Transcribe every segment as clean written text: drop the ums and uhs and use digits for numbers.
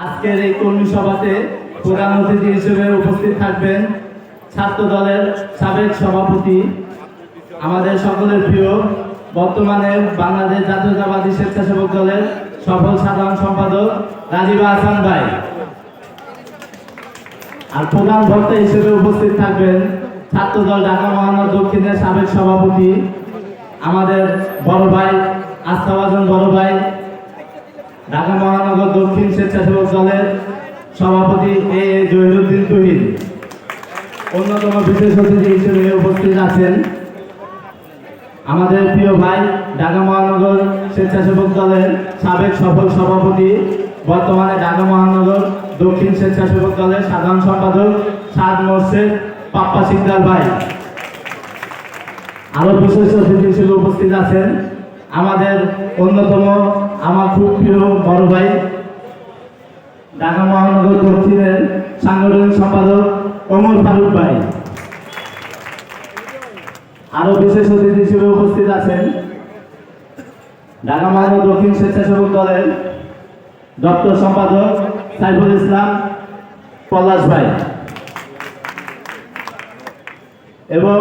আজকের এই কর্মী সভাতে প্রধান অতিথি হিসেবে উপস্থিত থাকবেন ছাত্র দলের সাবেক সভাপতি, আমাদের সকলের প্রিয়, বর্তমানে বাংলাদেশ জাতীয়তাবাদী স্বেচ্ছাসেবক দলের সফল সাধারণ সম্পাদক রাজীব আহসান ভাই। আর প্রধান বক্তা হিসেবে উপস্থিত থাকবেন ছাত্রদল ঢাকা মহানগর দক্ষিণের সাবেক সভাপতি, আমাদের বড় ভাই, আস্থাভাজন বড় ভাই, ঢাকা মহানগর দক্ষিণ স্বেচ্ছাসেবক দলের সভাপতি এ জহিরুদ্দিন তুহিন। অন্যতম বিশেষ অতিথি হিসেবে উপস্থিত আছেন আমাদের প্রিয় ভাই, ঢাকা মহানগর স্বেচ্ছাসেবক দলের সাবেক সফল সভাপতি, বর্তমানে ঢাকা মহানগর দক্ষিণ স্বেচ্ছাসেবক দলের সাধারণ সম্পাদক সাদ মোর্শেদ পাপ্পা সিকদার ভাই। আরো বিশেষ অতিথি হিসেবে উপস্থিত আছেন আমাদের অন্যতম, আমার খুব প্রিয় বড় ভাই, ঢাকা মহানগর দক্ষিণের সাংগঠনিক সম্পাদক ওমর ফারুক ভাই। আরো বিশেষ অতিথি হিসেবে উপস্থিত আছেন ঢাকা মহানগর দক্ষিণ স্বেচ্ছাসেবক দলের দপ্তর সম্পাদক সাইফুল ইসলাম পলাশ ভাই। এবং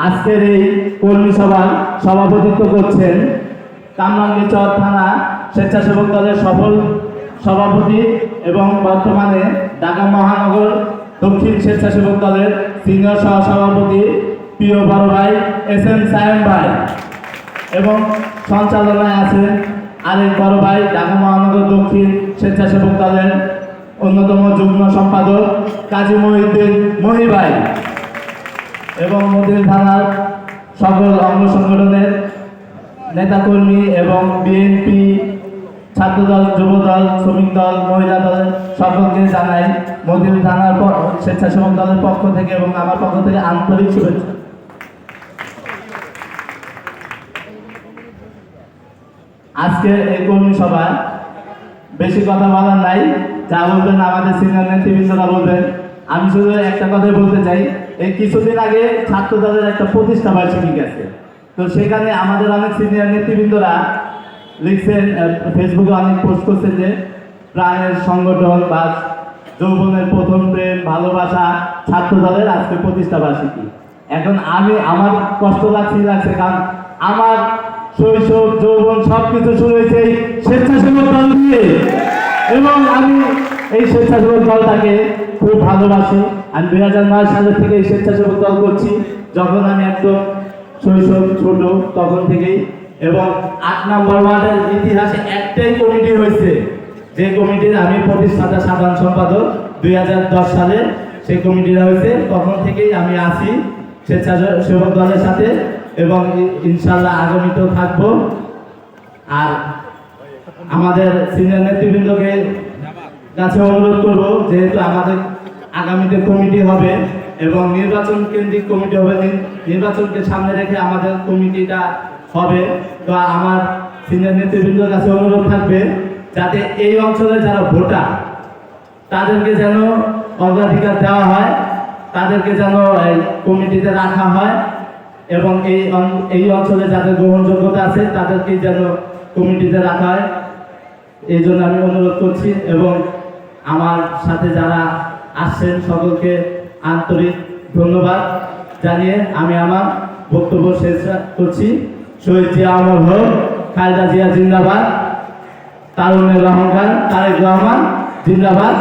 আজকের এই কর্মী সভার সভাপতিত্ব করছেন কামরাঙ্গীরচর থানা স্বেচ্ছাসেবক দলের সফল সভাপতি এবং বর্তমানে ঢাকা মহানগর দক্ষিণ স্বেচ্ছাসেবক দলের সিনিয়র সহসভাপতি প্রিয় বড় ভাই এস.এম. সায়েম ভাই। এবং সঞ্চালনায় আছেন আরেক বড় ভাই, ঢাকা মহানগর দক্ষিণ স্বেচ্ছাসেবক দলের অন্যতম যুগ্ম সম্পাদক কাজী মহিউদ্দিন মহি ভাই। এবং মতিঝিল থানার সকল অঙ্গ সংগঠনের নেতাকর্মী এবং বিএনপি, ছাত্রদল, যুবদল, শ্রমিক দল, মহিলা দল সকলকে জানাই মতিঝিল থানার স্বেচ্ছাসেবক দলের পক্ষ থেকে এবং আমার পক্ষ থেকে আন্তরিক শুভেচ্ছা। আজকের এই কর্মী সভায় বেশি কথা বলার নাই, যা বলবেন আমাদের সিনিয়র নেতৃবৃন্দরা বলবেন। আমি শুধু একটা কথাই বলতে চাই, এই কিছুদিন আগে ছাত্র দলের একটা প্রতিষ্ঠা বার্ষিকী গেছে, তো সেখানে আমাদের অনেক সিনিয়র নেতৃবৃন্দরা লিখছেন, ফেসবুকে অনেক পোস্ট করছেন যে প্রাণের সংগঠন বা যৌবনের প্রথম প্রেম ভালোবাসা ছাত্র দলের আজকে প্রতিষ্ঠা বার্ষিকী। এখন আমার কষ্ট লাগছে কারণ আমার শৈশব যৌবন সবকিছু শুরু হয়েছে এই স্বেচ্ছাসেবক দল দিয়ে, এবং আমি এই স্বেচ্ছাসেবক দলটাকে খুব ভালোবাসি। আমি 2009 সালের থেকে এই স্বেচ্ছাসেবক দল করছি, যখন আমি একদম শৈশব ছোট তখন থেকেই। এবং 8 নম্বর ওয়ার্ডের ইতিহাসে একটাই কমিটি হয়েছে, যে কমিটির আমি প্রতিষ্ঠাতা সাধারণ সম্পাদক 2010 সালে সেই কমিটিটা হয়েছে। তখন থেকেই আমি আছি স্বেচ্ছাসেবক দলের সাথে, এবং ইনশাল্লাহ আগামীতেও থাকবো। আর আমাদের সিনিয়র নেতৃবৃন্দকে কাছে অনুরোধ করব, যেহেতু আমাদের আগামীতে কমিটি হবে এবং নির্বাচন কেন্দ্রিক কমিটি হবে, নির্বাচনকে সামনে রেখে আমাদের কমিটিটা হবে, তো আমার সিনিয়র নেতৃবৃন্দের কাছে অনুরোধ থাকবে যাতে এই অঞ্চলে যারা ভোটার তাদেরকে যেন অগ্রাধিকার দেওয়া হয়, তাদেরকে যেন এই কমিটিতে রাখা হয়, এবং এই অঞ্চলে যাদের গ্রহণযোগ্যতা আছে তাদেরকে যেন কমিটিতে রাখা হয়। এই জন্য আমি অনুরোধ করছি, এবং আমার সাথে যারা আসছেন সকলকে আন্তরিক ধন্যবাদ জানিয়ে আমি আমার বক্তব্য শেষ করছি। শহীদ জিয়া অমর হোক, খালেদা জিয়া জিন্দাবাদ, তারুণ্যের অহংকার তারেক রহমান জিন্দাবাদ,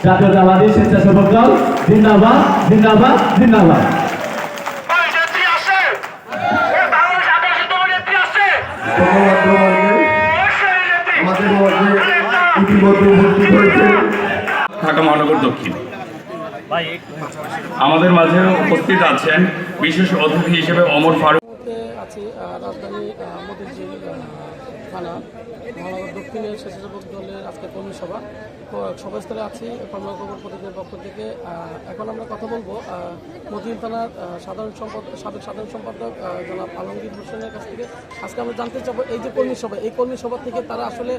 জাতীয়তাবাদী স্বেচ্ছাসেবক দল জিন্দাবাদ জিন্দাবাদ জিন্দাবাদ। ঢাকা মহানগর দক্ষিণ আমাদের মাঝে উপস্থিত আছেন বিশেষ অতিথি হিসেবে ওমর ফারুক। আছি রাজধানী মতিঝিল থানা মহানগর দক্ষিণের স্বেচ্ছাসেবক দলের আজকে কর্মী সভা, সভাস্থলে আছি কর্মকর্তা প্রতিনিধির পক্ষ থেকে। এখন আমরা কথা বলবো মতিঝিল থানার সাবেক সাধারণ সম্পাদক জনাব আলমগীর হোসেনের কাছ থেকে। আজকে আমরা জানতে চাবো এই যে কর্মী সভা, এই কর্মী সভা থেকে তারা আসলে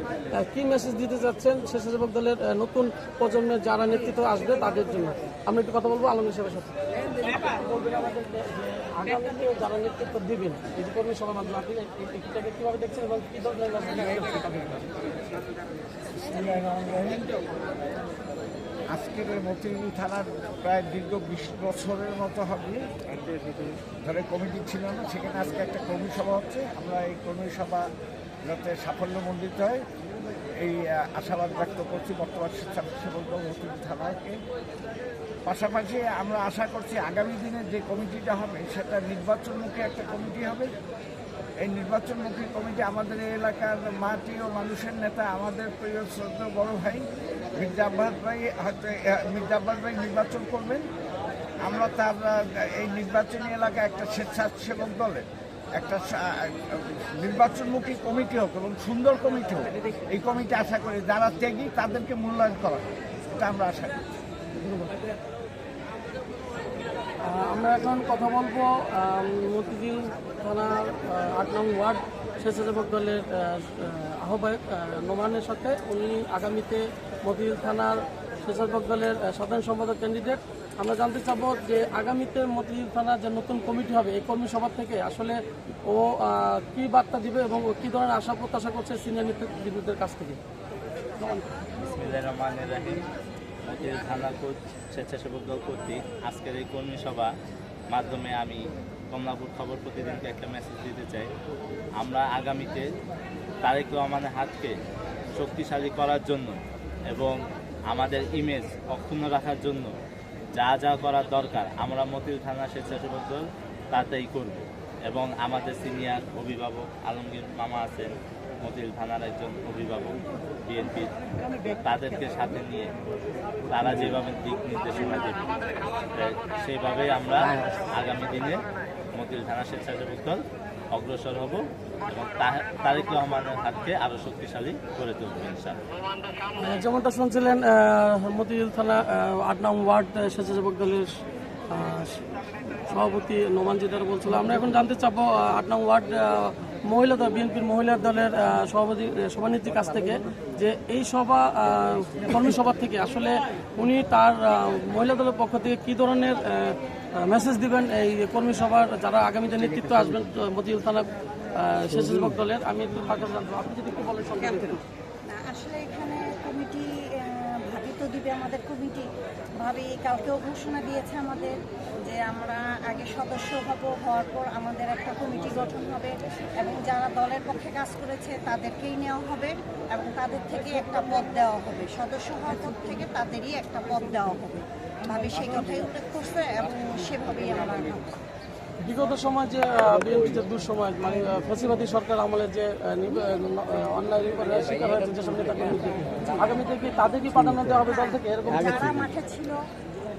কি মেসেজ দিতে যাচ্ছেন স্বেচ্ছাসেবক দলের নতুন প্রজন্মের যারা নেতৃত্ব আসবে তাদের জন্য। আমরা একটু কথা বলবো আলমগীর সাহেবের সাথে। আগামীতে যারা নেতৃত্ব দিবেন এই যে কর্মী সভার মাধ্যমে আপনি এটাকে কীভাবে দেখছেন এবং কী ধরনের আজকের মতিঝিল থানার প্রায় দীর্ঘ 20 বছরের মতো হবে ধরে কমিটি ছিল না, সেখানে আজকে একটা কর্মী সভা হচ্ছে। আমরা এই কর্মী সভা যাতে সাফল্যমণ্ডিত হয় এই আশাবাদ ব্যক্ত করছি বর্তমান স্বেচ্ছাসেবক দল মতিঝিল থানাকে। পাশাপাশি আমরা আশা করছি আগামী দিনে যে কমিটিটা হবে সেটা নির্বাচনমুখী একটা কমিটি হবে। এই নির্বাচনমুখী কমিটি আমাদের এই এলাকার মাটি ও মানুষের নেতা আমাদের প্রিয় শ্রদ্ধেয় বড় ভাই মির্জা আব্বাস ভাই নির্বাচন করবেন। আমরা তার এই নির্বাচনী এলাকায় একটা স্বেচ্ছাসেবক দলের একটা নির্বাচনমুখী কমিটি হোক এবং সুন্দর কমিটি হোক, এই কমিটি আশা করি যারা ত্যাগী তাদেরকে মূল্যায়ন করা এটা আমরা আশা করি। আমরা এখন কথা বলবো মতিঝিল থানার 8 নং ওয়ার্ড স্বেচ্ছাসেবক দলের আহ্বায়ক নোমানের সাথে। উনি আগামীতে মতিঝিল থানার স্বেচ্ছাসেবক দলের সাধারণ সম্পাদক ক্যান্ডিডেট। আমরা জানতে চাবো যে আগামীতে মতিঝিল থানার যে নতুন কমিটি হবে এই কর্মী সভা থেকে আসলে ও কী বার্তা দিবে এবং ও কী ধরনের আশা প্রত্যাশা করছে সিনিয়র নেতৃত্বদের কাছ থেকে। মতিঝিল থানা স্বেচ্ছাসেবক দল কর্তৃক আজকের এই কর্মী সভা মাধ্যমে আমি কমলাপুর খবর প্রতিদিনকে একটা মেসেজ দিতে চাই। আমরা আগামীতে তারেক রহমানের হাতকে শক্তিশালী করার জন্য এবং আমাদের ইমেজ অক্ষুণ্ণ রাখার জন্য যা যা করার দরকার আমরা মতিঝিল থানা স্বেচ্ছাসেবক দল তাতেই করব। এবং আমাদের সিনিয়র অভিভাবক আলমগীর মামা আছেন, মতিঝিল থানার একজন অভিভাবক বিএনপির, তাদেরকে সাথে নিয়ে তারা যেভাবে দিক নির্দেশনা দেবে সেইভাবেই আমরা আগামী দিনে মতিঝিল থানা স্বেচ্ছাসেবক দল অগ্রসর হব এবং তারেক রহমানের হাতকে আরও শক্তিশালী করে তুলব ইনশাআল্লাহ। যেমনটা শুনছিলেন মতিঝিল থানা 8 নং ওয়ার্ড স্বেচ্ছাসেবক দলের সভাপতি নোমান জিদার বলছিল। আমরা এখন জানতে চাবো 8 নং ওয়ার্ড মহিলা দল বিএনপির মহিলা দলের সভানেত্রীর কাছ থেকে যে এই কর্মী সভা থেকে আসলে উনি তার মহিলা দলের পক্ষ থেকে কী ধরনের মেসেজ দিবেন এই কর্মী সভার যারা আগামীতে নেতৃত্ব আসবেন মতিঝিল থানা স্বেচ্ছাসেবক দলের। আমি একটু তার কাছে জানবো, আপনি যদি একটু বলেন সংক্ষেপে। না আসলে এখানে কমিটি ভাবি তো দিবে আমাদের কমিটি, ভাবি কালকেও ঘোষণা দিয়েছে আমাদের যে আমরা আগে সদস্য হব, হওয়ার পর আমাদের একটা কমিটি গঠন হবে এবং যারা দলের পক্ষে কাজ করেছে তাদেরকেই নেওয়া হবে এবং তাদের থেকে একটা পদ দেওয়া হবে, সদস্য হওয়ার পর থেকে তাদেরই একটা পদ দেওয়া হবে। ভাবি সেই কথাই উল্লেখ করছে এবং সেভাবেই আমরা ভাবছি। বিগত সময় যে বিএনপি যে দুঃসময় মানে ফ্যাসিবাদী সরকার আমলের যে অন্যায় শিকার হয়েছে যেসব নেতা কর্মীদের, আগামীতে কি তাদের কি প্রাধান্য দেওয়া হবে দল থেকে এরকম?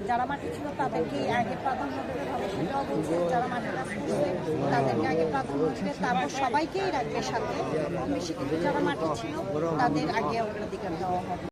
যারা মাঠে ছিল তাদেরকেই আগে প্রাধান্য দেবে, ভাবে সেটাও বলছে। যারা মাঠে কাজ করছে তাদেরকে আগে প্রাধান্য দেবে, তারপর সবাইকেই রাখবে সাথে, কম বেশি, কিন্তু যারা মাঠে ছিল তাদের আগে অগ্রাধিকার দেওয়া হবে।